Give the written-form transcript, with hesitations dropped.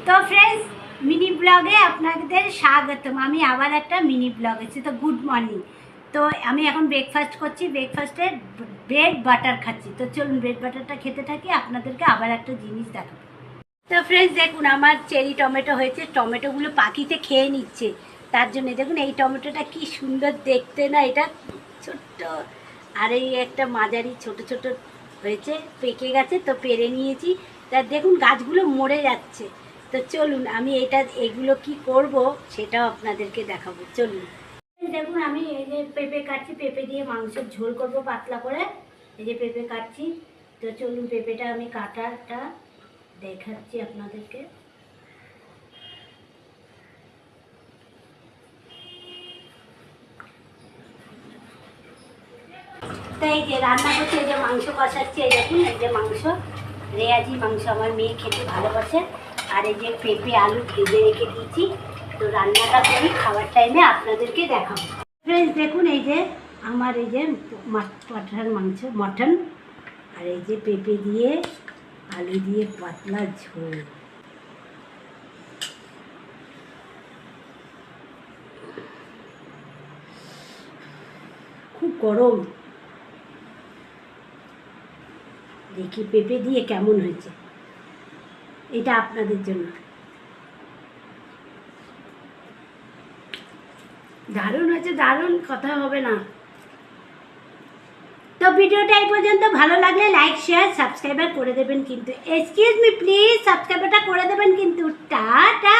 তো friends, mini ব্লগে আপনাদের স্বাগতম। আমি আবার একটা মিনি ব্লগ এসেছি। তো গুড মর্নিং। তো আমি এখন ব্রেকফাস্ট করছি। ব্রেকফাস্টে ব্রেড বাটার খাচ্ছি। তো চলুন ব্রেড বাটারটা খেতে থাকি, আপনাদেরকে আবার একটা জিনিস দেখাবো। তো ফ্রেন্ডস দেখুন, আমার চেরি টমেটো হয়েছে। টমেটোগুলো পাখিতে খেয়ে নিচ্ছে, তার জন্য দেখুন এই টমেটোটা কি সুন্দর দেখতে না। এটা ছোট্ট, আর এই একটা মাঝারি ছোট ছোট হয়েছে, পেকে গেছে, তো পেরে নিয়েছি। তা দেখুন গাছগুলো মরে যাচ্ছে। তো চলুন আমি এগুলো কি করব সেটাও আপনাদেরকে দেখাবো। চলুন দেখুন, আমি এই যে পেঁপে কাটছি, পেঁপে দিয়ে মাংসের ঝোল করব পাতলা করে। এই যে পেঁপে কাটছি। তো চলুন পেঁপেটা আমি কাটাটা দেখাচ্ছি আপনাদেরকে। তো এই যে রান্না করছি, এই যে মাংস কষাচ্ছি। এই দেখুন, এই যে মাংস, রেয়াজি মাংস, আমার মেয়ে খেতে ভালোবাসে। আর এই যে পেঁপে আলু ভেজে রেখে দিয়েছি। তো রান্নাটা করি, খাবার টাইমে আপনাদেরকে দেখাবো। ফ্রেন্ডস দেখুন, এই যে আমার এই যে পাঠার মাংস, মটন, আর এই যে পেঁপে দিয়ে আলু দিয়ে পাতলা ঝোল। খুব গরম, দেখি পেঁপে দিয়ে কেমন হয়েছে। এটা আপনাদের জন্য। দারুণ হয়েছে, দারুণ, কথা হবে না। তো ভিডিওটা এই পর্যন্ত। ভালো লাগলে লাইক শেয়ার সাবস্ক্রাইবার করে দেবেন কিন্তু। এক্সকিউজ মি প্লিজ, সাবস্ক্রাইবারটা করে দেবেন কিন্তু। টাটা।